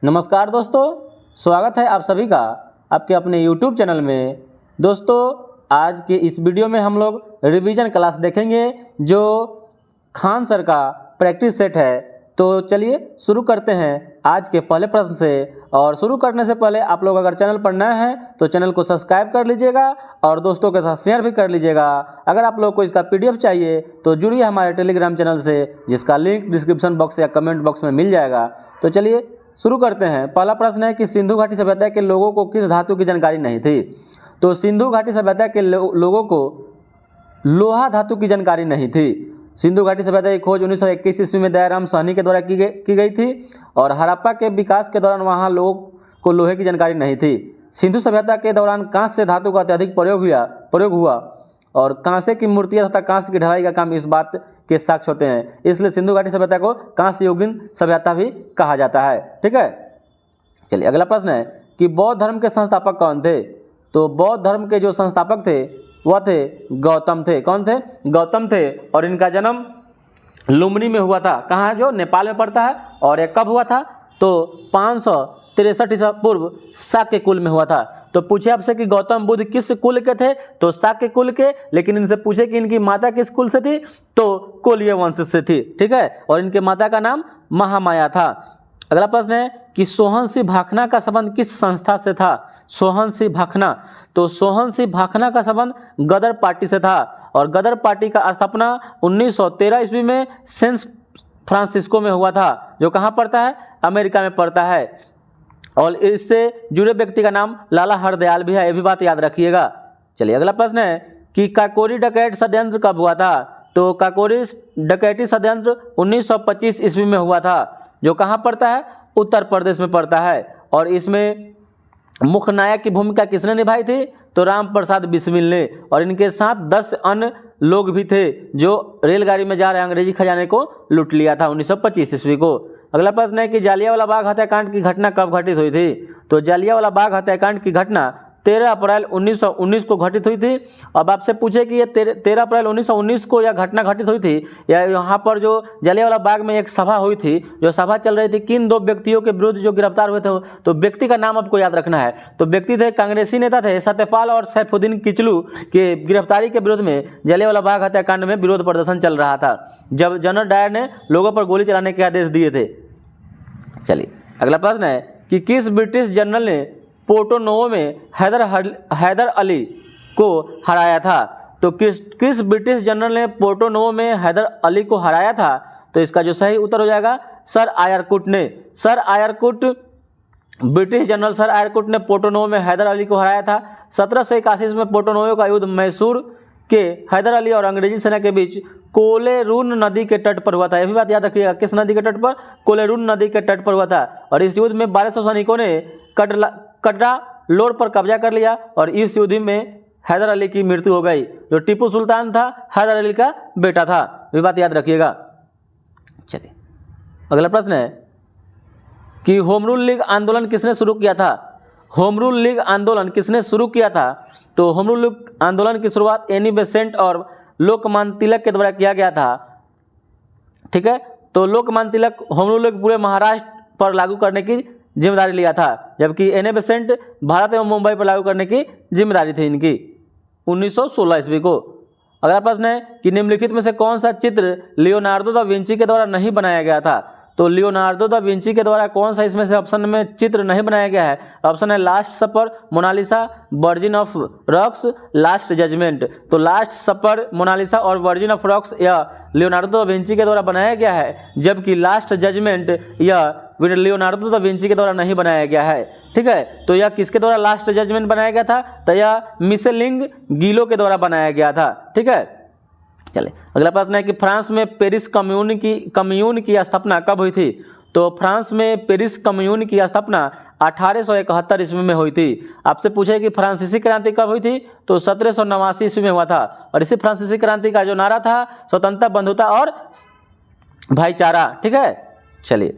नमस्कार दोस्तों, स्वागत है आप सभी का आपके अपने YouTube चैनल में। दोस्तों, आज के इस वीडियो में हम लोग रिवीजन क्लास देखेंगे जो खान सर का प्रैक्टिस सेट है। तो चलिए शुरू करते हैं आज के पहले प्रश्न से। और शुरू करने से पहले आप लोग अगर चैनल पर नए हैं तो चैनल को सब्सक्राइब कर लीजिएगा और दोस्तों के साथ शेयर भी कर लीजिएगा। अगर आप लोग को इसका PDF चाहिए तो जुड़िए हमारे टेलीग्राम चैनल से, जिसका लिंक डिस्क्रिप्शन बॉक्स या कमेंट बॉक्स में मिल जाएगा। तो चलिए शुरू करते हैं। पहला प्रश्न है कि सिंधु घाटी सभ्यता के लोगों को किस धातु की जानकारी नहीं थी। तो सिंधु घाटी सभ्यता के लोगों को लोहा धातु की जानकारी नहीं थी। सिंधु घाटी सभ्यता की खोज 1921 ईस्वी में दयाराम साहनी के द्वारा की गई थी और हड़प्पा के विकास के दौरान वहां लोगों को लोहे की जानकारी नहीं थी। सिंधु सभ्यता के दौरान कांस्य धातु का अत्यधिक प्रयोग हुआ और कांसे की मूर्तियां तथा कांस्य की ढलाई का काम इस बात के साक्ष्य होते हैं। इसलिए सिंधु घाटी सभ्यता को कांस्य युगीन सभ्यता भी कहा जाता है। ठीक है, चलिए अगला प्रश्न है कि बौद्ध धर्म के संस्थापक कौन थे। तो बौद्ध धर्म के जो संस्थापक थे वह थे गौतम थे। कौन थे? गौतम थे। और इनका जन्म लुम्बिनी में हुआ था। कहाँ? जो नेपाल में पड़ता है। और यह कब हुआ था? तो 563 ईसा पूर्व शाक्य कुल में हुआ था। तो पूछे आपसे कि गौतम बुद्ध किस कुल के थे, तो शाक्य कुल के। लेकिन इनसे पूछे कि इनकी माता किस कुल से थी, तो कोलीय वंश से थी। ठीक है, और इनके माता का नाम महामाया था। अगला प्रश्न है कि सोहन सिंह भाखना का संबंध किस संस्था से था। सोहन सिंह भाखना, तो सोहन सिंह भाखना का संबंध गदर पार्टी से था। और गदर पार्टी का स्थापना 1913 ईस्वी में सैन फ्रांसिस्को में हुआ था, जो कहाँ पड़ता है? अमेरिका में पड़ता है। और इससे जुड़े व्यक्ति का नाम लाला हरदयाल भी है, ये भी बात याद रखिएगा। चलिए अगला प्रश्न है कि काकोरी डकैत षड्यंत्र कब हुआ था। तो काकोरी डकैती षड्यंत्र 1925 ईस्वी में हुआ था, जो कहाँ पड़ता है? उत्तर प्रदेश में पड़ता है। और इसमें मुख्य नायक की भूमिका किसने निभाई थी? तो राम प्रसाद बिस्मिल ने। और इनके साथ 10 अन्य लोग भी थे जो रेलगाड़ी में जा रहे अंग्रेजी खजाने को लूट लिया था 1925 ईस्वी को। अगला प्रश्न है कि जालियांवाला बाग हत्याकांड की घटना कब घटित हुई थी। तो जालियांवाला बाग हत्याकांड की घटना 13 अप्रैल 1919 को घटित हुई थी। अब आपसे पूछे कि ये 13 अप्रैल 1919 को यह घटना घटित हुई थी, या यहाँ पर जो जालियांवाला बाग में एक सभा हुई थी, जो सभा चल रही थी, किन 2 व्यक्तियों के विरुद्ध जो गिरफ्तार हुए थे। तो व्यक्ति का नाम आपको याद रखना है। तो व्यक्ति थे, कांग्रेसी नेता थे सत्यपाल और सैफुद्दीन किचलू के गिरफ्तारी के विरोध में जालियांवाला बाग हत्याकांड में विरोध प्रदर्शन चल रहा था, जब जनरल डायर ने लोगों पर गोली चलाने के आदेश दिए थे। चलिए अगला प्रश्न है कि किस ब्रिटिश जनरल ने पोर्टो नोवो में हैदर अली को हराया था। तो किस ब्रिटिश जनरल ने पोर्टो नोवो में हैदर अली को हराया था। तो इसका जो सही उत्तर हो जाएगा सर आयरकुट ने। ब्रिटिश जनरल सर आयरकुट ने पोर्टो नोवो में हैदर अली को हराया था। 1781 में पोर्टो नोवो का युद्ध मैसूर के हैदर अली और अंग्रेजी सेना के बीच कोलेरून नदी के तट पर हुआ था। यह भी बात याद रखिएगा, किस नदी के तट पर? कोलेरून नदी के तट पर हुआ था। और इस युद्ध में 1200 सैनिकों ने कटरा लोर पर कब्जा कर लिया और इस युद्ध में हैदर अली की मृत्यु हो गई। जो टीपू सुल्तान था हैदर अली का बेटा था, ये बात याद रखिएगा। चलिए अगला प्रश्न है कि होम रूल लीग आंदोलन किसने शुरू किया था। होम रूल लीग आंदोलन किसने शुरू किया था। तो होम रूल लीग आंदोलन की शुरुआत एनी बेसेंट और लोकमान्य तिलक के द्वारा किया गया था। ठीक है, तो Lokmanya Tilak home rule league पूरे महाराष्ट्र पर लागू करने की जिम्मेदारी लिया था, जबकि एनी बेसेंट भारत एवं मुंबई पर लागू करने की जिम्मेदारी थी इनकी 1916 ईस्वी को। अगला प्रश्न है कि निम्नलिखित में से कौन सा चित्र लियोनार्डो दा विंची के द्वारा नहीं बनाया गया था। तो लियोनार्डो दा विंची के द्वारा कौन सा इसमें से ऑप्शन में चित्र नहीं बनाया गया है। ऑप्शन है Last Supper, Mona Lisa, Virgin of Rocks, Last Judgment. तो लास्ट सपर, मोनालिसा और वर्जिन ऑफ रॉक्स यह लियोनार्डो दा विंची के द्वारा बनाया गया है, जबकि लास्ट जजमेंट यह लियोनार्डो दा विंची के द्वारा नहीं बनाया गया है। ठीक है, तो यह किसके द्वारा लास्ट जजमेंट बनाया गया था? तो यह मिशेलिंग गीलो के द्वारा बनाया गया था। ठीक है, चले अगला प्रश्न है कि फ्रांस में पेरिस कम्यून की स्थापना कब हुई थी। तो फ्रांस में पेरिस कम्यून की स्थापना 1871 ईस्वी में हुई थी। आपसे पूछे कि फ्रांसीसी क्रांति कब हुई थी। तो 1789 ईस्वी में हुआ था। और इसी फ्रांसीसी क्रांति का जो नारा था स्वतंत्रता, बंधुता और भाईचारा। ठीक है, चलिए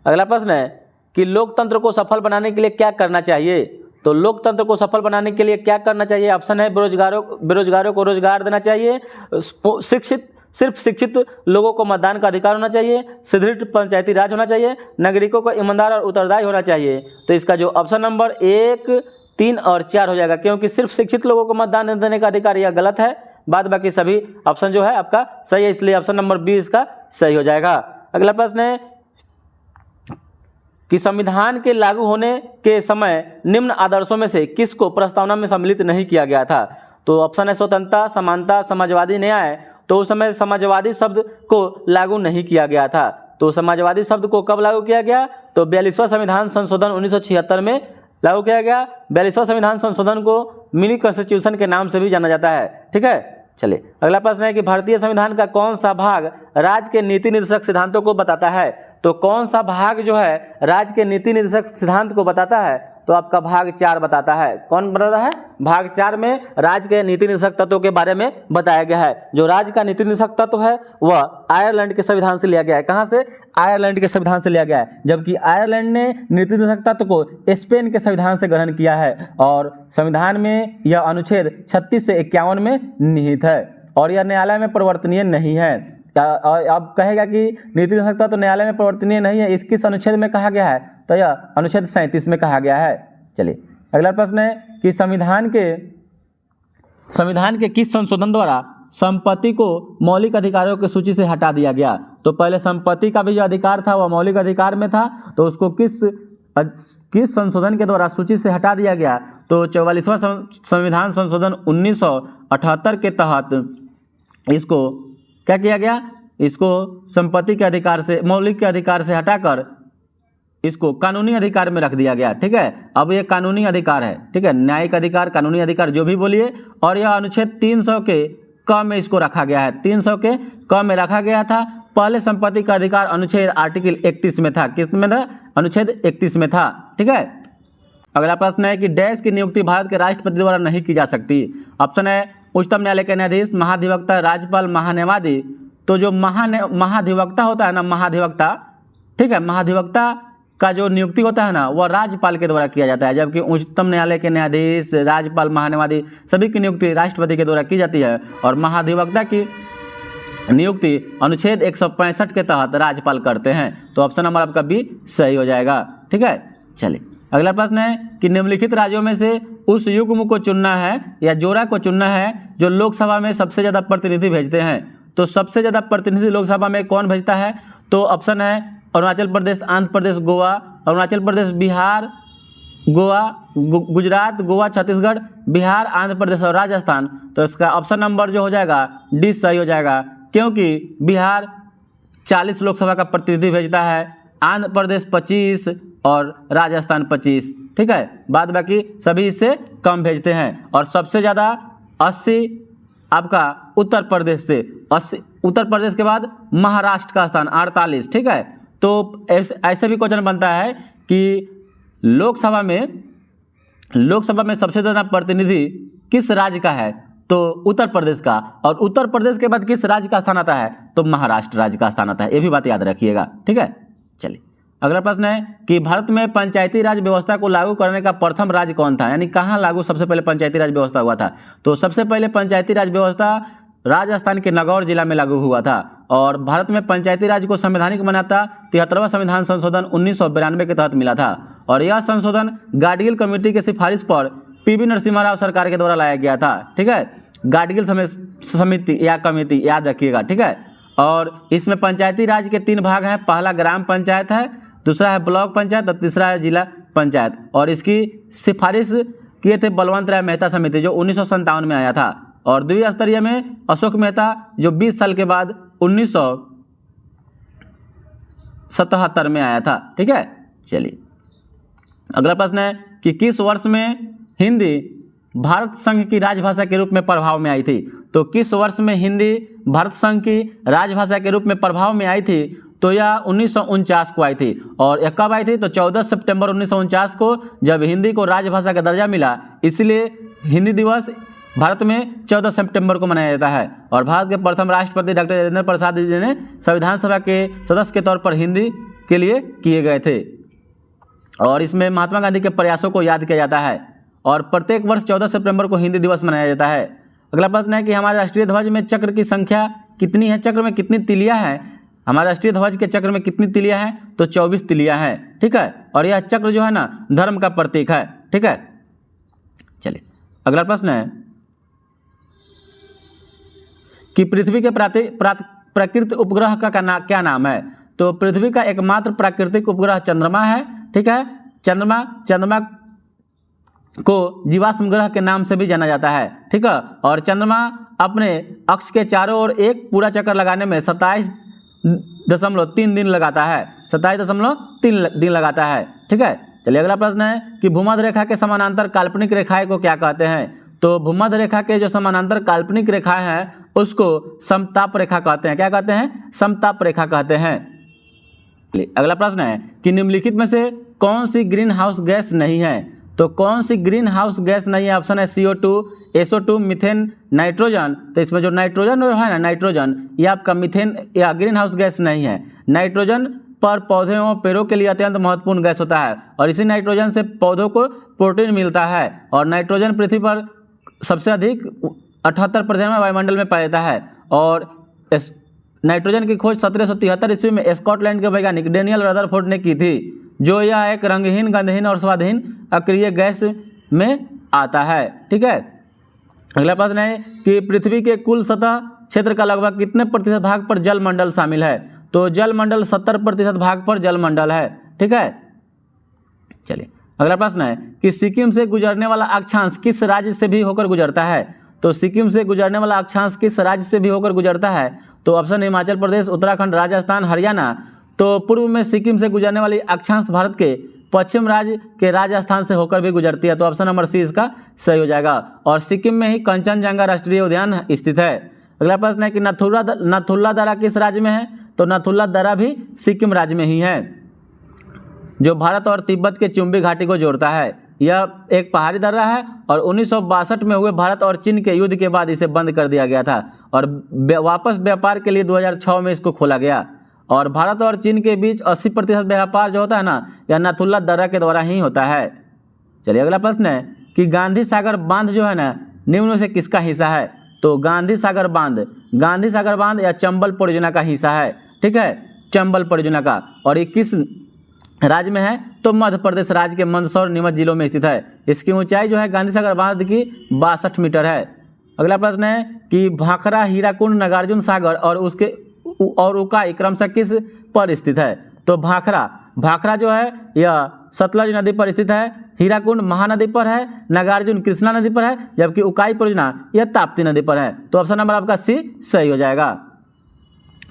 अगला प्रश्न है कि लोकतंत्र को सफल बनाने के लिए क्या करना चाहिए। तो लोकतंत्र को सफल बनाने के लिए क्या करना चाहिए। ऑप्शन है बेरोजगारों को रोजगार देना चाहिए, सिर्फ शिक्षित लोगों को मतदान का अधिकार होना चाहिए, सुदृढ़ पंचायती राज होना चाहिए, नागरिकों को ईमानदार और उत्तरदायी होना चाहिए। तो इसका जो ऑप्शन नंबर 1, 3 और 4 हो जाएगा, क्योंकि सिर्फ शिक्षित लोगों को मतदान देने का अधिकार यह गलत है। बाद बाकी सभी ऑप्शन जो है आपका सही है, इसलिए ऑप्शन नंबर 20 इसका सही हो जाएगा। अगला प्रश्न है कि संविधान के लागू होने के समय निम्न आदर्शों में से किसको प्रस्तावना में सम्मिलित नहीं किया गया था? तो ऑप्शन है स्वतंत्रता, समानता, समाजवादी न्याय। तो उस समय समाजवादी शब्द को लागू नहीं किया गया था। तो समाजवादी शब्द को कब लागू किया गया? तो 42वां संविधान संशोधन 1976 में लागू किया गया। 42वां संविधान संशोधन को मिनी कॉन्स्टिट्यूशन के नाम से भी जाना जाता है। ठीक है, चलिए अगला प्रश्न है कि भारतीय संविधान का कौन सा भाग राज्य के नीति निर्देशक सिद्धांतों को बताता है? तो कौन सा भाग जो है राज्य के नीति निर्देशक सिद्धांत को बताता है? तो आपका भाग 4 बताता है। कौन बताता है? भाग 4 में राज्य के नीति निर्देशक तत्वों के बारे में बताया गया है। जो राज्य का नीति निर्देशक तत्व है वह आयरलैंड के संविधान से लिया गया है। कहाँ से? आयरलैंड के संविधान से लिया गया है, जबकि आयरलैंड ने नीति निर्देशक तत्व को स्पेन के संविधान से ग्रहण किया है और संविधान में यह अनुच्छेद 36 से 51 में निहित है और यह न्यायालय में परिवर्तनीय नहीं है। अब कहेगा कि नीति निर्देशक तत्व न्यायालय में परिवर्तनीय नहीं है, किस अनुच्छेद में कहा गया है? तो यह अनुच्छेद 37 में कहा गया है। चलिए अगला प्रश्न है कि संविधान के किस संशोधन द्वारा संपत्ति को मौलिक अधिकारों की सूची से हटा दिया गया? तो पहले संपत्ति का भी जो अधिकार था वह मौलिक अधिकार में था, तो उसको किस संशोधन के द्वारा सूची से हटा दिया गया? तो 44वां संविधान संशोधन 1978 के तहत इसको क्या किया गया? इसको संपत्ति के अधिकार से, मौलिक के अधिकार से हटाकर इसको कानूनी अधिकार में रख दिया गया। ठीक है, अब ये कानूनी अधिकार है। ठीक है, न्यायिक अधिकार, कानूनी अधिकार जो भी बोलिए, और यह अनुच्छेद 300 के क में इसको रखा गया है। 300 के क में रखा गया था। पहले संपत्ति का अधिकार अनुच्छेद आर्टिकल 31 में था। किस में था? अनुच्छेद 31 में था। ठीक है, अगला प्रश्न है कि डैश की नियुक्ति भारत के राष्ट्रपति द्वारा नहीं की जा सकती। ऑप्शन है उच्चतम न्यायालय के न्यायाधीश, महाधिवक्ता, राज्यपाल, महान्यायवादी। तो जो महाधिवक्ता होता है ना, महाधिवक्ता, ठीक है, महाधिवक्ता का जो नियुक्ति होता है ना वह राज्यपाल के द्वारा किया जाता है, जबकि उच्चतम न्यायालय के न्यायाधीश, राज्यपाल, महान्यायवादी सभी की नियुक्ति राष्ट्रपति के द्वारा की जाती है और महाधिवक्ता की नियुक्ति अनुच्छेद 165 के तहत राज्यपाल करते हैं। तो ऑप्शन नंबर आपका बी सही हो जाएगा। ठीक है, चलिए अगला प्रश्न है कि निम्नलिखित राज्यों में से उस युग्म को चुनना है या जोड़ा को चुनना है जो लोकसभा में सबसे ज़्यादा प्रतिनिधि भेजते हैं। तो सबसे ज़्यादा प्रतिनिधि लोकसभा में कौन भेजता है? तो ऑप्शन है अरुणाचल प्रदेश, आंध्र प्रदेश, गोवा, अरुणाचल प्रदेश, बिहार, गोवा, गुजरात, गोवा, छत्तीसगढ़, बिहार, आंध्र प्रदेश और राजस्थान। तो इसका ऑप्शन नंबर जो हो जाएगा डी सही हो जाएगा, क्योंकि बिहार 40 लोकसभा का प्रतिनिधि भेजता है, आंध्र प्रदेश 25 और राजस्थान 25। ठीक है, बाद बाकी सभी इससे कम भेजते हैं और सबसे ज़्यादा 80 आपका उत्तर प्रदेश से, 80 उत्तर प्रदेश के बाद महाराष्ट्र का स्थान 48। ठीक है, तो ऐसे भी क्वेश्चन बनता है कि लोकसभा में सबसे ज़्यादा प्रतिनिधि किस राज्य का है? तो उत्तर प्रदेश का, और उत्तर प्रदेश के बाद किस राज्य का स्थान आता है? तो महाराष्ट्र राज्य का स्थान आता है। ये भी बात याद रखिएगा। ठीक है, चलिए अगला प्रश्न है कि भारत में पंचायती राज व्यवस्था को लागू करने का प्रथम राज्य कौन था? यानी कहाँ लागू सबसे पहले पंचायती राज व्यवस्था हुआ था? तो सबसे पहले पंचायती राज व्यवस्था राजस्थान के नागौर जिला में लागू हुआ था और भारत में पंचायती राज को संवैधानिक मान्यता 73वां संविधान संशोधन 1992 के तहत मिला था और यह संशोधन गाडगिल कमेटी की सिफारिश पर पीवी नरसिम्हा राव सरकार के द्वारा लाया गया था। ठीक है, गाडगिल समिति या कमेटी याद रखिएगा। ठीक है, और इसमें पंचायती राज के 3 भाग हैं। पहला ग्राम पंचायत है, दूसरा है ब्लॉक पंचायत और तीसरा है जिला पंचायत। और इसकी सिफारिश किए थे बलवंत राय मेहता समिति जो 1957 में आया था और द्वितीय स्तरीय में अशोक मेहता जो 20 साल के बाद 1977 में आया था। ठीक है, चलिए अगला प्रश्न है कि किस वर्ष में हिंदी भारत संघ की राजभाषा के रूप में प्रभाव में आई थी? तो किस वर्ष में हिंदी भारत संघ की राजभाषा के रूप में प्रभाव में आई थी? तो यह 1949 को आई थी और यह कब आई थी? तो 14 सितंबर 1949 को, जब हिंदी को राजभाषा का दर्जा मिला। इसलिए हिंदी दिवस भारत में 14 सितंबर को मनाया जाता है और भारत के प्रथम राष्ट्रपति डॉक्टर राजेंद्र प्रसाद जी ने संविधान सभा के सदस्य के तौर पर हिंदी के लिए किए गए थे और इसमें महात्मा गांधी के प्रयासों को याद किया जाता है और प्रत्येक वर्ष 14 सितंबर को हिंदी दिवस मनाया जाता है। अगला प्रश्न है कि हमारे राष्ट्रीय ध्वज में चक्र की संख्या कितनी है, चक्र में कितनी तिलियां हैं, हमारे राष्ट्रीय ध्वज के चक्र में कितनी तिलियां हैं, तो 24 तिलियां हैं, ठीक है। और यह चक्र जो है ना धर्म का प्रतीक है, ठीक है। चलिए अगला प्रश्न है कि पृथ्वी के प्राकृतिक उपग्रह का क्या नाम है। तो पृथ्वी का एकमात्र प्राकृतिक उपग्रह चंद्रमा है, ठीक है। चंद्रमा को जीवाश्म ग्रह के नाम से भी जाना जाता है, ठीक है। और चंद्रमा अपने अक्ष के चारों ओर एक पूरा चक्कर लगाने में 27.3 दिन लगाता है, 27.3 दिन लगाता है, ठीक है। चलिए अगला प्रश्न है कि भूमध्य रेखा के समानांतर काल्पनिक रेखाएं को क्या कहते हैं। तो भूमध्य रेखा के जो समानांतर काल्पनिक रेखाएं हैं उसको समताप रेखा कहते हैं। क्या कहते हैं, समताप रेखा कहते हैं। अगला प्रश्न है कि निम्नलिखित में से कौन सी ग्रीन हाउस गैस नहीं है। तो कौन सी ग्रीन हाउस गैस नहीं है, ऑप्शन है CO2, SO2, मीथेन, नाइट्रोजन। तो इसमें जो नाइट्रोजन है ना, नाइट्रोजन ये आपका मीथेन या ग्रीन हाउस गैस नहीं है। नाइट्रोजन पर पौधे एवं पेड़ों के लिए अत्यंत महत्वपूर्ण गैस होता है और इसी नाइट्रोजन से पौधों को प्रोटीन मिलता है। और नाइट्रोजन पृथ्वी पर सबसे अधिक 78% में वायुमंडल में पाया जाता है। और नाइट्रोजन की खोज 1773 ईस्वी में स्कॉटलैंड के वैज्ञानिक डेनियल रदरफोर्ड ने की थी, जो यह एक रंगहीन, गंधहीन और स्वादहीन अक्रिय गैस में आता है, ठीक है। अगला प्रश्न है कि पृथ्वी के कुल सतह क्षेत्र का लगभग कितने प्रतिशत भाग पर जलमंडल शामिल है। तो जलमंडल 70% भाग पर जलमंडल है, ठीक है। चलिए अगला प्रश्न है कि सिक्किम से गुजरने वाला अक्षांश किस राज्य से भी होकर गुजरता है। तो सिक्किम से गुजरने वाला अक्षांश किस राज्य से भी होकर गुजरता है। तो ऑप्शन हिमाचल प्रदेश, उत्तराखंड, राजस्थान, हरियाणा। तो पूर्व में सिक्किम से गुजरने वाली अक्षांश भारत के पश्चिम राज्य के राजस्थान से होकर भी गुजरती है। तो ऑप्शन नंबर सी इसका सही हो जाएगा। और सिक्किम में ही कंचनजंगा राष्ट्रीय उद्यान स्थित है। अगला प्रश्न है कि नथुला दर्रा किस राज्य में है। तो नथुला दर्रा भी सिक्किम राज्य में ही है, जो भारत और तिब्बत के चुंबी घाटी को जोड़ता है। यह एक पहाड़ी दर्रा है और 1962 में हुए भारत और चीन के युद्ध के बाद इसे बंद कर दिया गया था और वापस व्यापार के लिए 2006 में इसको खोला गया। और भारत और चीन के बीच 80% व्यापार जो होता है ना, यह नथुला दर्रा के द्वारा ही होता है। चलिए अगला प्रश्न है कि गांधी सागर बांध जो है ना निम्न में से किसका हिस्सा है। तो गांधी सागर बांध या चंबल परियोजना का हिस्सा है, ठीक है, चंबल परियोजना का। और ये किस राज्य में है। तो मध्य प्रदेश राज्य के मंदसौर, नीमच जिलों में स्थित है। इसकी ऊंचाई जो है गांधी सागर बांध की 62 मीटर है। अगला प्रश्न है कि भाखड़ा, हीराकुंड, नागार्जुन सागर और उकाई क्रमशः किस पर स्थित है। तो भाखड़ा जो है यह सतलज नदी पर स्थित है, हीराकुंड महानदी पर है, नागार्जुन कृष्णा नदी पर है, जबकि उकाई परियोजना यह ताप्ती नदी पर है। तो ऑप्शन नंबर आपका सी सही हो जाएगा।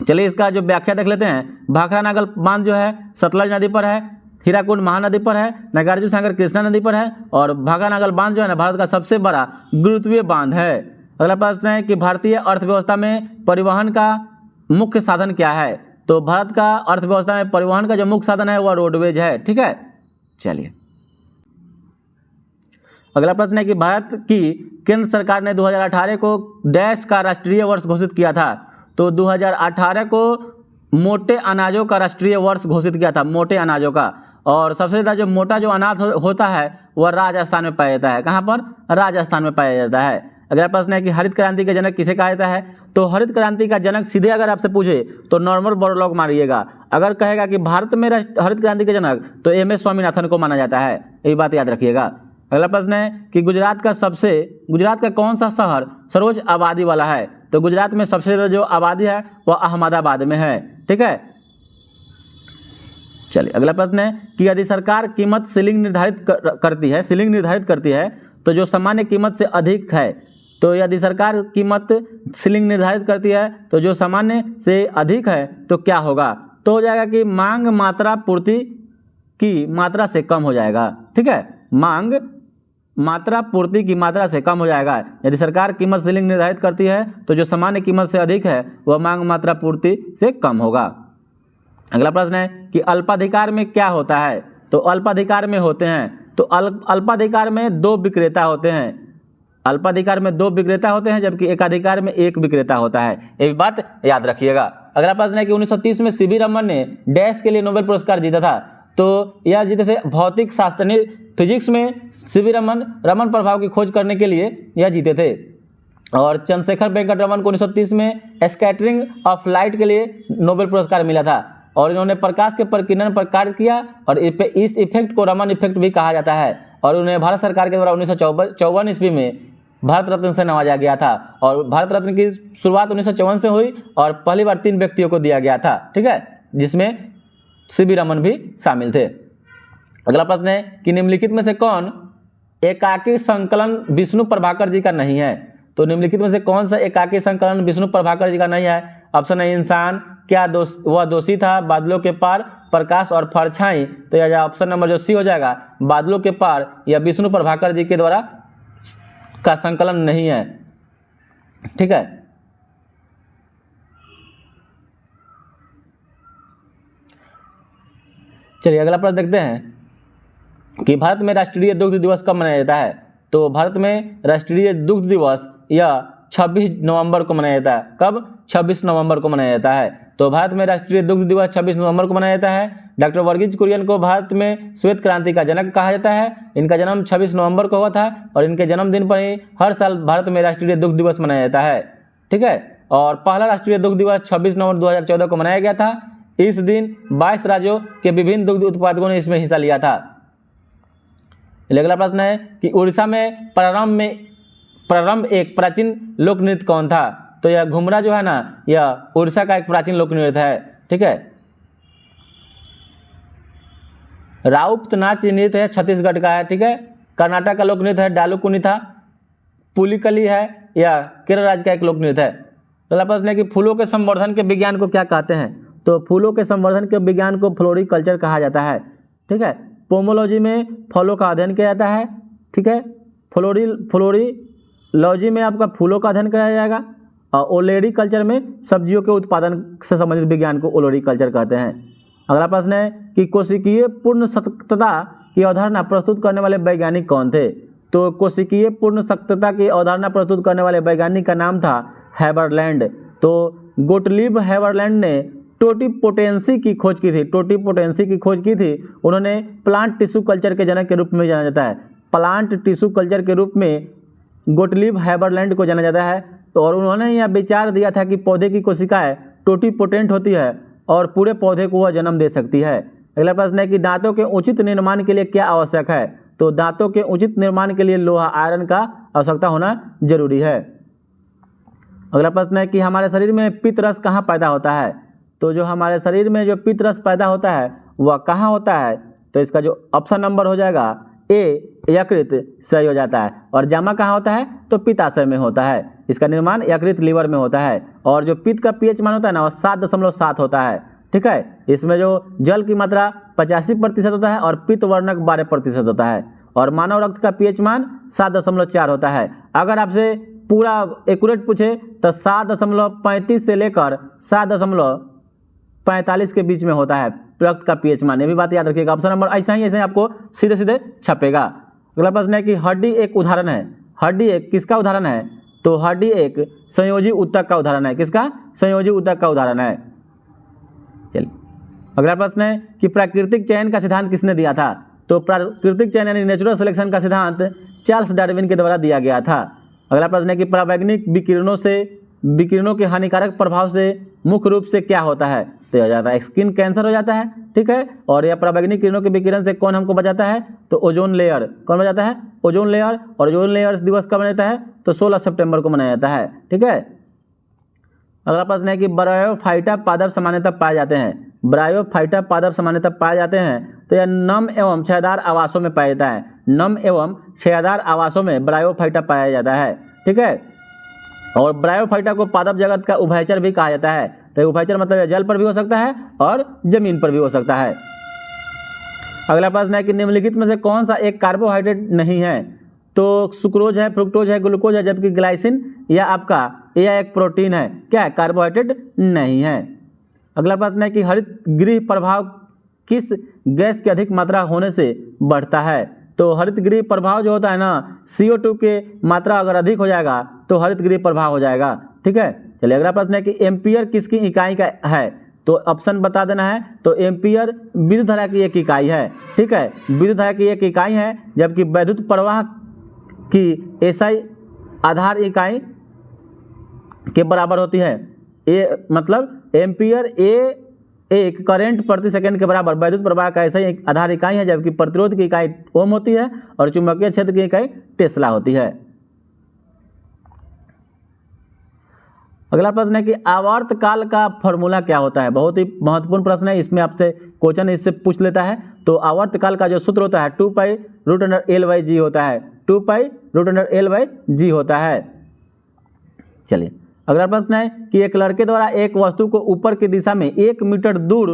चलिए इसका जो व्याख्या देख लेते हैं। भाखड़ा नागल बांध जो है सतलज नदी पर है, हीराकुंड महानदी पर है, नागार्जुन सागर कृष्णा नदी पर है और भाखड़ा नागल बांध जो है ना भारत का सबसे बड़ा गुरुत्वीय बांध है। अगला प्रश्न है कि भारतीय अर्थव्यवस्था में परिवहन का मुख्य साधन क्या है। तो भारत का अर्थव्यवस्था में परिवहन का जो मुख्य साधन है वह रोडवेज है, ठीक है। चलिए अगला प्रश्न है कि भारत की केंद्र सरकार ने 2018 को डैश का राष्ट्रीय वर्ष घोषित किया था। तो 2018 को मोटे अनाजों का राष्ट्रीय वर्ष घोषित किया था, मोटे अनाजों का। और सबसे ज़्यादा जो मोटा जो अनाज होता है वह राजस्थान में पाया जाता है। कहाँ पर, राजस्थान में पाया जाता है। अगला प्रश्न है कि हरित क्रांति का जनक किसे कहा जाता है। तो हरित क्रांति का जनक सीधे अगर आपसे पूछे तो नॉर्मल बोरलॉग मारिएगा। अगर कहेगा कि भारत में हरित क्रांति के जनक तो MS स्वामीनाथन को माना जाता है, यही बात याद रखिएगा। अगला प्रश्न है कि गुजरात का कौन सा शहर सर्वोच्च आबादी वाला है। तो गुजरात में सबसे ज़्यादा जो आबादी है वह अहमदाबाद में है, ठीक है। चलिए अगला प्रश्न है कि यदि सरकार कीमत सीलिंग निर्धारित करती है तो जो सामान्य कीमत से अधिक है। तो यदि सरकार कीमत सीलिंग निर्धारित करती है तो जो सामान्य से अधिक है तो क्या होगा। तो हो जाएगा कि मांग मात्रा पूर्ति की मात्रा से कम हो जाएगा, ठीक है। मांग मात्रा पूर्ति की मात्रा से कम हो जाएगा। यदि सरकार कीमत सीलिंग निर्धारित करती है तो जो सामान्य कीमत से अधिक है वह मांग मात्रा पूर्ति से कम होगा। अगला प्रश्न है कि अल्पाधिकार में क्या होता है। तो अल्पाधिकार में होते हैं तो अल्पाधिकार में 2 विक्रेता होते हैं। अल्पाधिकार में 2 विक्रेता होते हैं जबकि एकाधिकार में 1 विक्रेता होता है, एक बात याद रखिएगा। अगला प्रश्न है कि 1930 में CV रमन ने डैश के लिए नोबेल पुरस्कार जीता था। तो यह जीते थे भौतिक शास्त्र, फिजिक्स में CV रमन प्रभाव की खोज करने के लिए यह जीते थे। और चंद्रशेखर वेंकट रमन को 1930 में स्कैटरिंग ऑफ लाइट के लिए नोबेल पुरस्कार मिला था और इन्होंने प्रकाश के प्रकीर्णन पर कार्य किया और इस इफेक्ट को रमन इफेक्ट भी कहा जाता है और उन्हें भारत सरकार के द्वारा 1954 ईस्वी में भारत रत्न से नवाजा गया था और भारत रत्न की शुरुआत 1954 से हुई और पहली बार 3 व्यक्तियों को दिया गया था, ठीक है, जिसमें सीवी रमन भी शामिल थे। अगला प्रश्न है कि निम्नलिखित में से कौन एकाकी संकलन विष्णु प्रभाकर जी का नहीं है? तो निम्नलिखित में से कौन सा एकाकी संकलन विष्णु प्रभाकर जी का नहीं है? ऑप्शन है इंसान, क्या वह दोषी था, बादलों के पार, प्रकाश और परछाई। तो यह ऑप्शन नंबर जो सी हो जाएगा, बादलों के पार, यह विष्णु प्रभाकर जी के द्वारा का संकलन नहीं है, ठीक है। चलिए अगला प्रश्न देखते हैं कि भारत में राष्ट्रीय दुग्ध दिवस कब मनाया जाता है? तो भारत में राष्ट्रीय दुग्ध दिवस यह 26 नवंबर को मनाया जाता है। कब? 26 नवंबर को मनाया जाता है। तो भारत में राष्ट्रीय दुग्ध दिवस 26 नवंबर को मनाया जाता है। डॉक्टर वर्गीज कुरियन को भारत में श्वेत क्रांति का जनक कहा जाता है। इनका जन्म 26 नवंबर को हुआ था और इनके जन्मदिन पर ही हर साल भारत में राष्ट्रीय दुग्ध दिवस मनाया जाता है, ठीक है। और पहला राष्ट्रीय दुग्ध दिवस 26 नवंबर 2014 को मनाया गया था। इस दिन 22 राज्यों के विभिन्न दुग्ध उत्पादकों ने इसमें हिस्सा लिया था। अगला प्रश्न है कि उड़ीसा में प्रारंभ एक प्राचीन लोक नृत्य कौन था? तो यह घुमरा जो है ना, यह उड़ीसा का एक प्राचीन लोक नृत्य है, ठीक है। राउत नाच नृत्य है, छत्तीसगढ़ का है, ठीक है। कर्नाटक का लोक नृत्य है डालू कुनिथा। पुलिकली है, यह केरल राज्य का एक लोक नृत्य है। अगला प्रश्न है कि फूलों के संवर्धन के विज्ञान को क्या कहते हैं? तो फूलों के संवर्धन के विज्ञान को फ्लोरिकल्चर कहा जाता है, ठीक है। पोमोलॉजी में फलों का अध्ययन किया जाता है, ठीक है। फ्लोरिलॉजी में आपका फूलों का अध्ययन किया जाएगा और ओलेरीकल्चर में सब्जियों के उत्पादन से संबंधित विज्ञान को ओलेरीकल्चर कहते हैं। अगला प्रश्न है कि कोशिकीय पूर्ण सततता की अवधारणा प्रस्तुत करने वाले वैज्ञानिक कौन थे? तो कोशिकीय पूर्ण सततता की अवधारणा प्रस्तुत करने वाले वैज्ञानिक का नाम था हेबरलैंड। तो गोटलीब हेबरलैंड ने टोटीपोटेंसी की खोज की थी। उन्होंने प्लांट टिश्यू कल्चर के जनक के रूप में जाना जाता है। प्लांट टिश्यू कल्चर के रूप में गोटलीब हेबरलैंड को जाना जाता है। तो और उन्होंने यह विचार दिया था कि पौधे की कोशिकाएं टोटीपोटेंट होती है और पूरे पौधे को वह जन्म दे सकती है। अगला प्रश्न है कि दांतों के उचित निर्माण के लिए क्या आवश्यक है? तो दांतों के उचित निर्माण के लिए लोहा आयरन का आवश्यकता होना जरूरी है। अगला प्रश्न है कि हमारे शरीर में पित्त रस कहाँ पैदा होता है? तो जो हमारे शरीर में जो पित्त रस पैदा होता है वह कहाँ होता है? तो इसका जो ऑप्शन नंबर हो जाएगा ए, यकृत, सही हो जाता है। और जमा कहाँ होता है? तो पित्ताशय में होता है। इसका निर्माण यकृत लीवर में होता है। और जो पित्त का पीएच मान होता है ना, वह 7.7 होता है, ठीक है। इसमें जो जल की मात्रा 85% होता है और पित्त वर्णक 12% होता है। और मानव रक्त का पीएच मान 7.4 होता है। अगर आपसे पूरा एक्यूरेट पूछे तो 7.35 से लेकर 7.45 के बीच में होता है रक्त का पीएच मान। ये भी बात याद रखिएगा। ऑप्शन नंबर ऐसा ही आपको सीधे सीधे छपेगा। अगला प्रश्न है कि हड्डी एक उदाहरण है। हड्डी एक किसका उदाहरण है? तो हड्डी एक संयोजी ऊतक का उदाहरण है। किसका? संयोजी ऊतक का उदाहरण है। चलिए अगला प्रश्न है कि प्राकृतिक चयन का सिद्धांत किसने दिया था? तो प्राकृतिक चयन यानी नेचुरल सिलेक्शन का सिद्धांत चार्ल्स डार्विन के द्वारा दिया गया था। अगला प्रश्न है कि परावैज्ञानिक विकिरणों के हानिकारक प्रभाव से मुख्य रूप से क्या होता है? तो हो जाता है स्किन कैंसर हो जाता है, ठीक है। और यह परावैज्ञानिक किरणों के विकिरण से कौन हमको बचाता है? तो ओजोन लेयर। कौन बचाता है? Ozone layer. और ओजोन लेयर दिवस कब मनाया जाता है? तो 16 सितंबर को मनाया जाता है, ठीक है। अगला प्रश्न है कि ब्रायोफाइटा पादप सामान्यतः पाए जाते हैं। ब्रायोफाइटा पादप सामान्यतः पाए जाते हैं तो यह नम एवं छायादार आवासों में पाया जाता है। नम एवं छायादार आवासों में ब्रायोफाइटा पाया जाता है, ठीक है। और ब्रायोफाइटा को पादप जगत का उभयचर भी कहा जाता है। तो उभयचर मतलब जल पर भी हो सकता है और जमीन पर भी हो सकता है। अगला प्रश्न है कि निम्नलिखित में से कौन सा एक कार्बोहाइड्रेट नहीं है? तो सुक्रोज है, फ्रुक्टोज है, ग्लूकोज है, जबकि ग्लाइसिन या आपका यह एक प्रोटीन है। क्या है? कार्बोहाइड्रेट नहीं है। अगला प्रश्न है कि हरित गृह प्रभाव किस गैस की अधिक मात्रा होने से बढ़ता है? तो हरित गृह प्रभाव जो होता है ना, CO2 के मात्रा अगर अधिक हो जाएगा तो हरित गृह प्रभाव हो जाएगा, ठीक है। चलिए अगला प्रश्न है कि एम्पियर किसकी इकाई का है? तो ऑप्शन बता देना है। तो एम्पियर विद्युत धारा की एक इकाई है, ठीक है। विद्युत धारा की एक इकाई है, जबकि वैद्युत प्रवाह की SI आधार इकाई के बराबर होती है। ए मतलब एम्पियर ए एक करंट प्रति सेकंड के बराबर वैद्युत प्रवाह का ऐसा ही एक आधार इकाई है, जबकि प्रतिरोध की इकाई ओम होती है और चुंबकीय क्षेत्र की इकाई टेस्ला होती है। अगला प्रश्न है कि आवर्तकाल का फॉर्मूला क्या होता है। बहुत ही महत्वपूर्ण प्रश्न है, इसमें आपसे क्वेश्चन इससे पूछ लेता है। तो आवर्तकाल का जो सूत्र होता है 2π√L/g होता है, 2π√L/g होता है। चलिए अगला प्रश्न है कि एक लड़के द्वारा एक वस्तु को ऊपर की दिशा में 1 मीटर दूर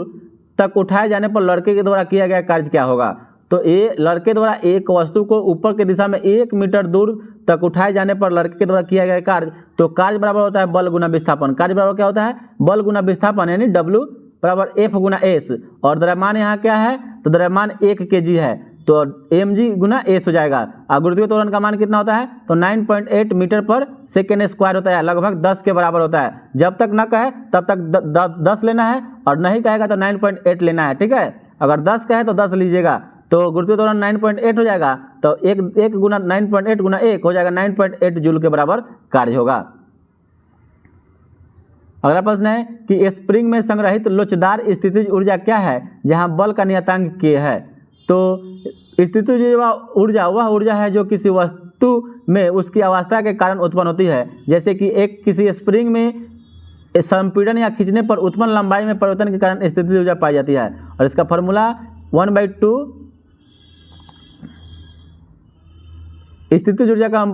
तक उठाए जाने पर लड़के के द्वारा किया गया कार्य क्या होगा। तो ये लड़के द्वारा एक वस्तु को ऊपर की दिशा में 1 मीटर दूर तक उठाए जाने पर लड़के के द्वारा किया गया कार्य, तो कार्य बराबर होता है बल गुना विस्थापन। कार्य बराबर क्या होता है, बल गुना विस्थापन, यानी W बराबर F गुना S। और द्रव्यमान यहाँ क्या है, तो द्रव्यमान 1 kg है, तो mg गुना S हो जाएगा। और गुरुत्वीय त्वरण का मान कितना होता है, तो 9.8 मीटर पर सेकेंड स्क्वायर होता है, लगभग 10 के बराबर होता है। जब तक न कहे तब तक 10 लेना है, और नहीं कहेगा तो 9.8 लेना है, ठीक है। अगर 10 कहे तो 10 लीजिएगा, तो गुरुत्वीय त्वरण 9.8 हो जाएगा, तो 1 गुना 9.8 गुना 1 हो जाएगा, 9.8 जूल के बराबर कार्य होगा। अगला प्रश्न है कि स्प्रिंग में संग्रहित लोचदार स्थितिज ऊर्जा क्या है जहां बल का नियतांक K है। तो स्थितिज ऊर्जा वह ऊर्जा है जो किसी वस्तु में उसकी अवस्था के कारण उत्पन्न होती है, जैसे कि किसी स्प्रिंग में संपीड़न या खींचने पर उत्पन्न लंबाई में परिवर्तन के कारण स्थितिज ऊर्जा पाई जाती है। और इसका फॉर्मूला 1/2 स्थितिज ऊर्जा का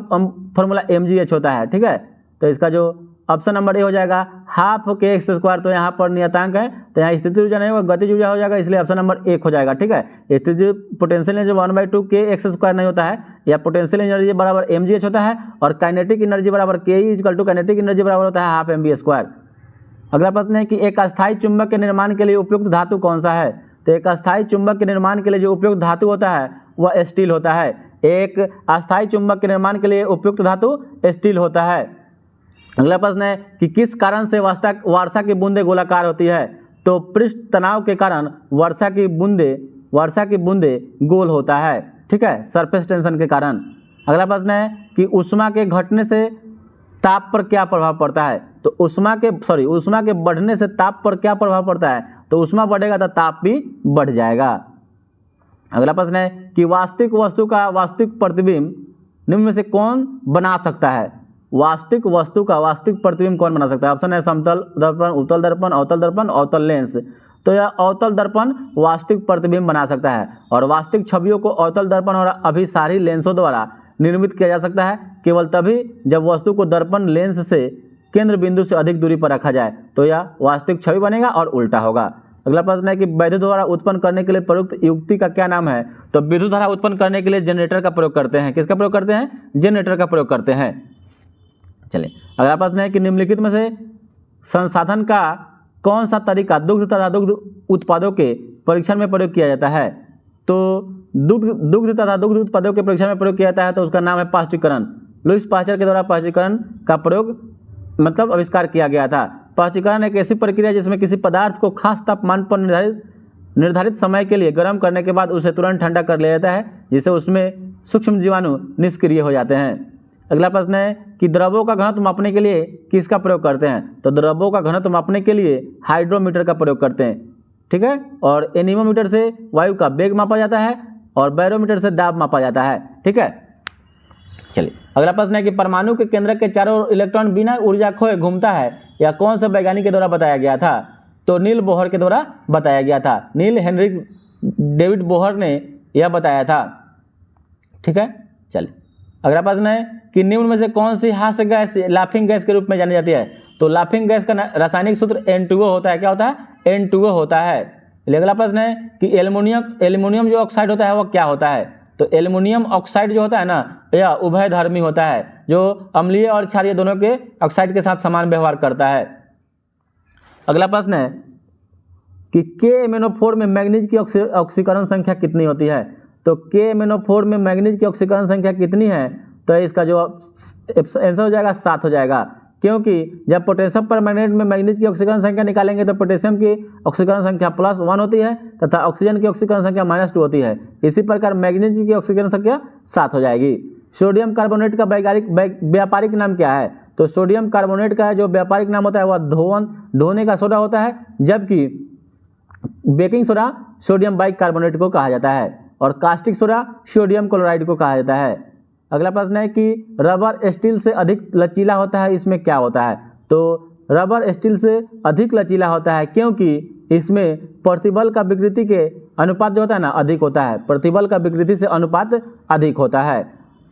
फॉर्मूला mgh होता है, ठीक है। तो इसका जो ऑप्शन नंबर ए हो जाएगा हाफ kx²। तो यहाँ पर नियतांक है, तो यहाँ स्थितिज ऊर्जा नहीं होगा, गतिज ऊर्जा हो जाएगा, इसलिए ऑप्शन नंबर 1 हो जाएगा, ठीक है। स्थितिज पोटेंशियल एनर्जी 1/2 kx² नहीं होता है, या पोटेंशियल एनर्जी बराबर mgh होता है, और काइनेटिक एनर्जी बराबर ke = काइनेटिक एनर्जी बराबर होता है हाफ mv²। अगला प्रश्न है कि एक अस्थायी चुंबक के निर्माण के लिए उपयुक्त धातु कौन सा है। तो एक अस्थायी चुंबक के निर्माण के लिए जो उपयुक्त धातु होता है वह स्टील होता है। एक अस्थायी चुंबक के निर्माण के लिए उपयुक्त धातु स्टील होता है। अगला प्रश्न है कि किस कारण से वर्षा की बूंदें गोलाकार होती है। तो पृष्ठ तनाव के कारण वर्षा की बूंदें गोल होता है, ठीक है, सरफेस टेंशन के कारण। अगला प्रश्न है कि ऊष्मा के घटने से ताप पर क्या प्रभाव पड़ता है। तो ऊष्मा के बढ़ने से ताप पर क्या प्रभाव पड़ता है। तो ऊष्मा बढ़ेगा तो ताप भी बढ़ जाएगा। अगला प्रश्न है कि वास्तविक वस्तु का वास्तविक प्रतिबिंब निम्न में से कौन बना सकता है। वास्तविक वस्तु का वास्तविक प्रतिबिंब कौन बना सकता है। ऑप्शन है समतल दर्पण, उत्तल दर्पण, अवतल दर्पण, अवतल लेंस। तो यह अवतल दर्पण वास्तविक प्रतिबिंब बना सकता है, और वास्तविक छवियों को अवतल दर्पण और अभिसारी लेंसों द्वारा निर्मित किया जा सकता है केवल तभी जब वस्तु को दर्पण लेंस से केंद्र बिंदु से अधिक दूरी पर रखा जाए, तो यह वास्तविक छवि बनेगा और उल्टा होगा। अगला प्रश्न है कि विद्युत धारा उत्पन्न करने के लिए प्रयुक्त युक्ति का क्या नाम है। तो विद्युत धारा उत्पन्न करने के लिए जनरेटर का प्रयोग करते हैं। किसका प्रयोग करते हैं, जनरेटर का प्रयोग करते हैं। चलिए अगला प्रश्न है कि निम्नलिखित में से संसाधन का कौन सा तरीका दुग्ध तथा दुग्ध उत्पादों के परीक्षण में प्रयोग किया जाता है। तो दुग्ध तथा दुग्ध उत्पादों के परीक्षण में प्रयोग किया जाता है, तो उसका नाम है पास्चुरीकरण। लुईस पास्चर के द्वारा पास्चुरीकरण का प्रयोग मतलब आविष्कार किया गया था। पास्चुरीकरण एक ऐसी प्रक्रिया जिसमें किसी पदार्थ को खास तापमान पर निर्धारित समय के लिए गर्म करने के बाद उसे तुरंत ठंडा कर लिया जाता है, जिससे उसमें सूक्ष्म जीवाणु निष्क्रिय हो जाते हैं। अगला प्रश्न है कि द्रवों का घनत्व मापने के लिए किसका प्रयोग करते हैं। तो द्रवों का घनत्व मापने के लिए हाइड्रोमीटर का प्रयोग करते हैं, ठीक है। और एनीमोमीटर से वायु का वेग मापा जाता है, और बैरोमीटर से दाब मापा जाता है, ठीक है। चलिए अगला प्रश्न है कि परमाणु के केंद्रक के चारों ओर इलेक्ट्रॉन बिना ऊर्जा खोए घूमता है, यह कौन सा वैज्ञानिक के द्वारा बताया गया था। तो नील बोहर के द्वारा बताया गया था। नील हेनरिक डेविड बोहर ने यह बताया था, ठीक है। चलिए अगला प्रश्न है कि निम्न में से कौन सी हास्य गैस लाफिंग गैस के रूप में जानी जाती है। तो लाफिंग गैस का रासायनिक सूत्र N2O होता है। क्या होता है, N2O होता है। अगला प्रश्न है कि एल्युमिनियम जो ऑक्साइड होता है वो क्या होता है। तो एल्युमिनियम ऑक्साइड जो होता है ना, यह उभयधर्मी होता है, जो अम्लीय और क्षारीय दोनों के ऑक्साइड के साथ समान व्यवहार करता है। अगला प्रश्न है कि KMnO4 में मैग्नीज की ऑक्सीकरण संख्या कितनी होती है। तो KMnO4 में मैग्नीज की ऑक्सीकरण संख्या कितनी है। तो इसका जो आंसर हो जाएगा 7 हो जाएगा, क्योंकि जब पोटेशियम पर मैग्नेट में मैग्नीज की ऑक्सीकरण संख्या निकालेंगे तो पोटेशियम की ऑक्सीकरण संख्या +1 होती है तथा ऑक्सीजन की ऑक्सीकरण संख्या -2 होती है। इसी प्रकार मैग्नीज की ऑक्सीकरण संख्या 7 हो जाएगी। सोडियम कार्बोनेट का व्यापारिक नाम क्या है। तो सोडियम कार्बोनेट का जो व्यापारिक नाम होता है वह धोने का सोडा होता है, जबकि बेकिंग सोडा सोडियम बाइकार्बोनेट को कहा जाता है और कास्टिक सोडा सोडियम क्लोराइड को कहा जाता है। अगला प्रश्न है कि रबर स्टील से अधिक लचीला होता है, इसमें क्या होता है? तो रबर स्टील से अधिक लचीला होता है क्योंकि इसमें प्रतिबल का विकृति के अनुपात जो होता है ना अधिक होता है, प्रतिबल का विकृति से अनुपात अधिक होता है।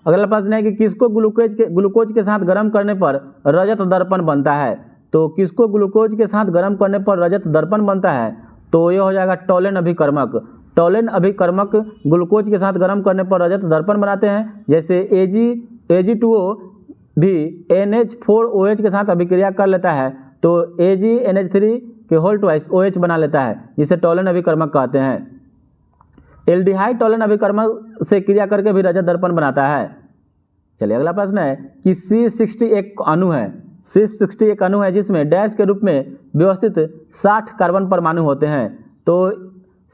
अगला प्रश्न है कि किसको ग्लूकोज के साथ गर्म करने पर रजत दर्पण बनता है? तो किसको ग्लूकोज के साथ गर्म करने पर रजत दर्पण बनता है? तो ये हो जाएगा टोलेन अभिकर्मक। टोलेन अभिकर्मक ग्लूकोज के साथ गर्म करने पर रजत दर्पण बनाते हैं। जैसे Ag2O भी NH4OH के साथ अभिक्रिया कर लेता है तो AgNH3 के होल ट्वाइस OH बना लेता है, जिसे टोलेन अभिकर्मक कहते हैं। एल्डिहाइड टोलेन अभिकर्मक से क्रिया करके भी रजत दर्पण बनाता है। चलिए अगला प्रश्न है कि C60 एक अणु है, C60 एक अणु है जिसमें डैश के रूप में व्यवस्थित 60 कार्बन परमाणु होते हैं। तो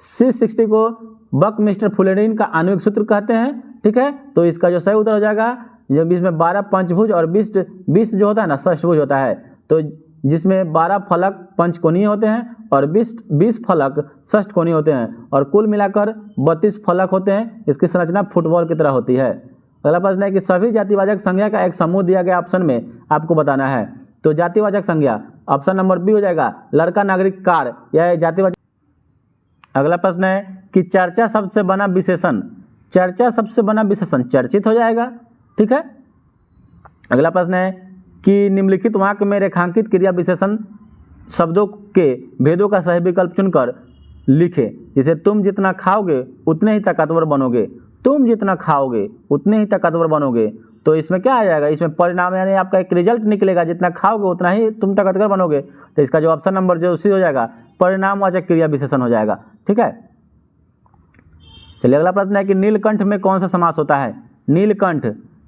C60 को बकमिस्टर फुलेरिन का आणविक सूत्र कहते हैं, ठीक है। तो इसका जो सही उत्तर हो जाएगा, जब इसमें 12 पंचभुज और 20 जो होता है ना षष्ठभुज होता है, तो जिसमें 12 फलक पंचकोणीय होते हैं और 20 फलक षष्ठकोणीय होते हैं और कुल मिलाकर 32 फलक होते हैं। इसकी संरचना फुटबॉल की तरह होती है। अगला प्रश्न है कि सभी जातिवाचक संज्ञा का एक समूह दिया गया ऑप्शन में आपको बताना है। तो जातिवाचक संज्ञा ऑप्शन नंबर बी हो जाएगा, लड़का नागरिक कार, यह जातिवाचक। अगला प्रश्न है कि चर्चा शब्द से बना विशेषण, चर्चा शब्द से बना विशेषण चर्चित हो जाएगा, ठीक है। अगला प्रश्न है कि निम्नलिखित वाक्य में रेखांकित क्रिया विशेषण शब्दों के भेदों का सही विकल्प चुनकर लिखें। जैसे तुम जितना खाओगे उतने ही ताकतवर बनोगे, तुम जितना खाओगे उतने ही ताकतवर बनोगे। तो इसमें क्या आ जाएगा, इसमें परिणाम यानी आपका एक रिजल्ट निकलेगा, जितना खाओगे उतना ही तुम ताकतवर बनोगे। तो इसका जो ऑप्शन नंबर जो सी हो जाएगा, परिणामवाचक क्रिया विशेषण हो जाएगा, ठीक है। चलिए अगला प्रश्न है कि नीलकंठ में कौन सा समास होता है?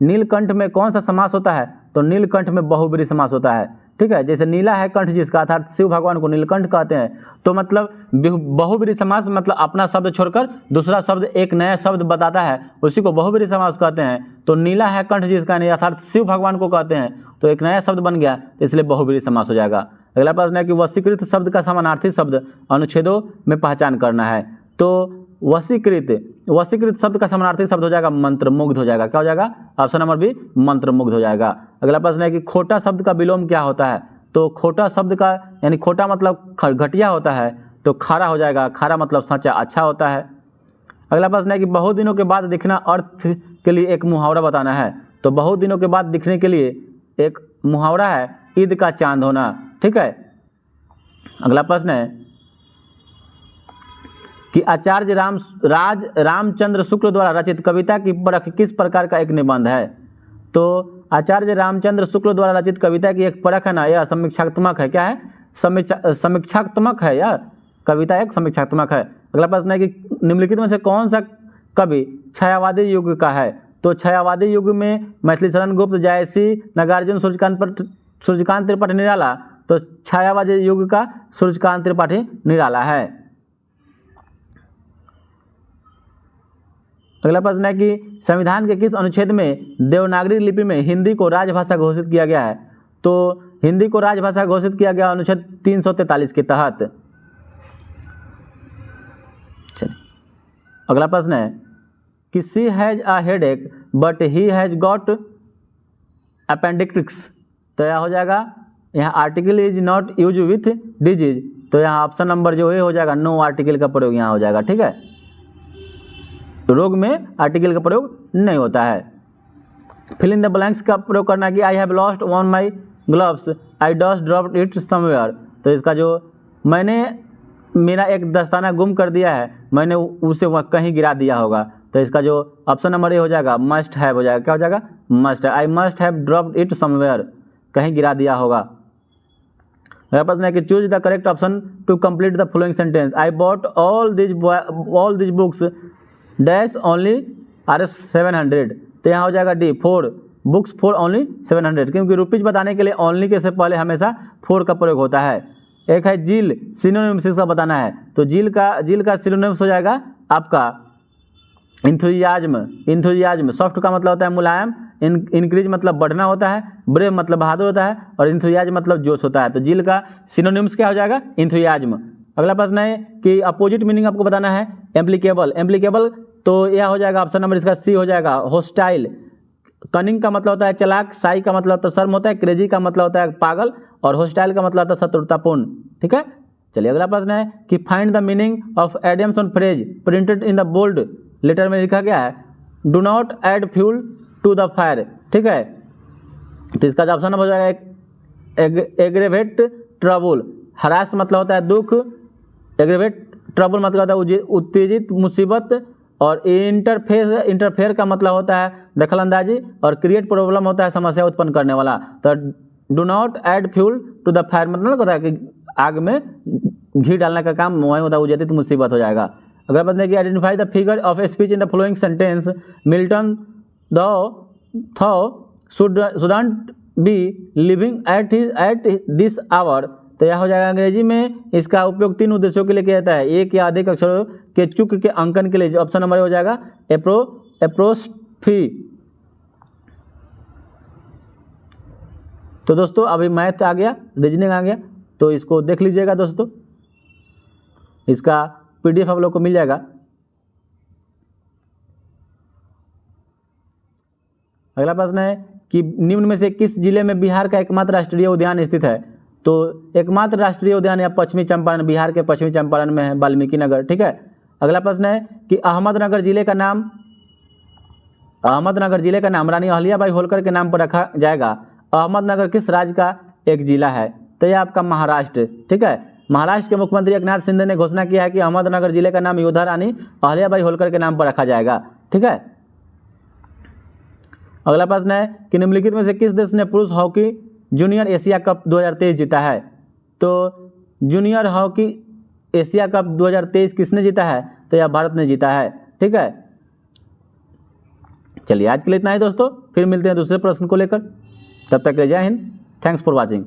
नीलकंठ में कौन सा समास होता है? तो नीलकंठ में बहुब्रीहि समास होता है, ठीक है। जैसे नीला है कंठ जिसका, अर्थात शिव भगवान को नीलकंठ कहते हैं। तो मतलब बहुब्रीहि समास मतलब अपना शब्द छोड़कर दूसरा शब्द एक नया शब्द बताता है, उसी को बहुब्रीहि समास कहते हैं। तो नीला है कंठ जिसका नहीं, अर्थात शिव भगवान को कहते हैं, तो एक नया शब्द बन गया, तो इसलिए बहुब्रीहि समास हो जाएगा। अगला प्रश्न है कि वशीकृत शब्द का समानार्थी शब्द अनुच्छेदों में पहचान करना है। तो वशीकृत शब्द का समानार्थी शब्द हो जाएगा मंत्रमुग्ध हो जाएगा। क्या हो जाएगा? ऑप्शन नंबर बी, मंत्रमुग्ध हो जाएगा। अगला प्रश्न है कि खोटा शब्द का विलोम क्या होता है? तो खोटा शब्द का यानी खोटा मतलब घटिया होता है, तो खारा हो जाएगा। खारा मतलब सच्चा अच्छा होता है। अगला प्रश्न है कि बहुत दिनों के बाद दिखना अर्थ के लिए एक मुहावरा बताना है। तो बहुत दिनों के बाद दिखने के लिए एक मुहावरा है ईद का चांद होना, ठीक है। अगला प्रश्न है कि आचार्य रामचंद्र शुक्ल द्वारा रचित कविता की परख किस प्रकार का एक निबंध है? तो आचार्य रामचंद्र शुक्ल द्वारा रचित कविता की एक परख है ना, यह समीक्षात्मक है। क्या है? समीक्षात्मक है, यह कविता एक समीक्षात्मक है। अगला प्रश्न है कि निम्नलिखित में से कौन सा कवि छायावादी युग का है? तो छायावादी युग में मैथिली शरण गुप्त, जायसी, नागार्जुन, सूर्यकांत त्रिपाठी निराला। तो छायावादी युग का सूर्यकांत त्रिपाठी निराला है। अगला प्रश्न है कि संविधान के किस अनुच्छेद में देवनागरी लिपि में हिंदी को राजभाषा घोषित किया गया है? तो हिंदी को राजभाषा घोषित किया गया अनुच्छेद 343 के तहत। चलिए अगला प्रश्न है कि she has a headache but he has got appendix. तो यह हो जाएगा, यहाँ article is not use with disease. तो यहाँ ऑप्शन नंबर जो है हो जाएगा, नो आर्टिकल का प्रयोग यहाँ हो जाएगा, ठीक है। रोग में आर्टिकल का प्रयोग नहीं होता है। फिल इन द ब्लैंक्स का प्रयोग करना कि I have lost one my gloves, I dust dropped it somewhere. तो इसका जो मैंने मेरा एक दस्ताना गुम कर दिया है, मैंने उसे वह कहीं गिरा दिया होगा। तो इसका जो ऑप्शन नंबर ए हो जाएगा, मस्ट हैव हो जाएगा। क्या हो जाएगा? Must. I must have dropped it somewhere, कहीं गिरा दिया होगा। अगला प्रश्न है कि choose the correct option to complete the following sentence. I bought all these books dash only RS 700। तो यहाँ हो जाएगा डी, 4 बुक्स फॉर ओनली 700, क्योंकि रुपीज बताने के लिए ओनली के से पहले हमेशा 4 का प्रयोग होता है। एक है जील, सिनोनिम्स इसका बताना है। तो जील का सिनोनिम्स हो जाएगा आपका इंथुजियाज्म। सॉफ्ट का मतलब होता है मुलायम, इंक्रीज मतलब बढ़ना होता है, ब्रेव मतलब बहादुर होता है, और इंथुजियाज्म मतलब जोश होता है। तो जील का सिनोनिम्स क्या हो जाएगा? इंथुजियाज्म। अगला प्रश्न है कि अपोजिट मीनिंग आपको बताना है। एम्प्लीकेबल, एम्प्लीकेबल तो यह हो जाएगा ऑप्शन नंबर इसका सी हो जाएगा। होस्टाइल, कनिंग का मतलब होता है चालाक, साई का मतलब होता है शर्म होता है, क्रेजी का मतलब होता है पागल, और होस्टाइल का मतलब होता है शत्रुतापूर्ण। ठीक है, चलिए अगला प्रश्न है कि find the meaning of idioms on phrase printed in the bold letter में लिखा गया है do not add fuel to the fire. ठीक है, तो इसका ऑप्शन नंबर हो जाएगा एग्रेवेट ट्रबल। हरास मतलब होता है दुख, एग्रेवेट ट्रबल मतलब होता है उत्तेजित मुसीबत, और इंटरफेयर का मतलब होता है दखलंदाजी, और क्रिएट प्रॉब्लम होता है समस्या उत्पन्न करने वाला। तो do not add fuel to the fire मतलब होता है कि आग में घी डालने का काम वहीं होता है, उत्तेजित मुसीबत हो जाएगा। अगला प्रश्न है कि identify the figure of speech in the following sentence Milton thou shouldn't be living at this hour. तो यह हो जाएगा अंग्रेजी में इसका उपयोग 3 उद्देश्यों के लिए किया जाता है। एक या अधिक अक्षरों के चुक के अंकन के लिए, जो ऑप्शन नंबर हो जाएगा एप्रोस्ट्रॉफी। तो दोस्तों अभी मैथ आ गया, रीजनिंग आ गया, तो इसको देख लीजिएगा दोस्तों, इसका पीडीएफ आप लोग को मिल जाएगा। अगला प्रश्न है कि निम्न में से किस जिले में बिहार का एकमात्र राष्ट्रीय उद्यान स्थित है? तो एकमात्र राष्ट्रीय उद्यान या पश्चिमी चंपारण, बिहार के पश्चिमी चंपारण में है, वाल्मीकि नगर। ठीक है, अगला प्रश्न है कि अहमदनगर जिले का नाम रानी अहिल्याबाई होलकर के नाम पर रखा जाएगा। अहमदनगर किस राज्य का एक जिला है? तो यह आपका महाराष्ट्र। ठीक है, महाराष्ट्र के मुख्यमंत्री एकनाथ शिंदे ने घोषणा किया है कि अहमदनगर जिले का नाम योद्धा रानी अहिल्याबाई होलकर के नाम पर रखा जाएगा। ठीक है, अगला प्रश्न है कि निम्नलिखित में से किस देश ने पुरुष हॉकी जूनियर एशिया कप 2023 जीता है? तो जूनियर हॉकी एशिया कप 2023 किसने जीता है? तो यह भारत ने जीता है। ठीक है, चलिए आज के लिए इतना ही दोस्तों, फिर मिलते हैं दूसरे प्रश्न को लेकर। तब तक के लिए जय हिंद, थैंक्स फॉर वॉचिंग।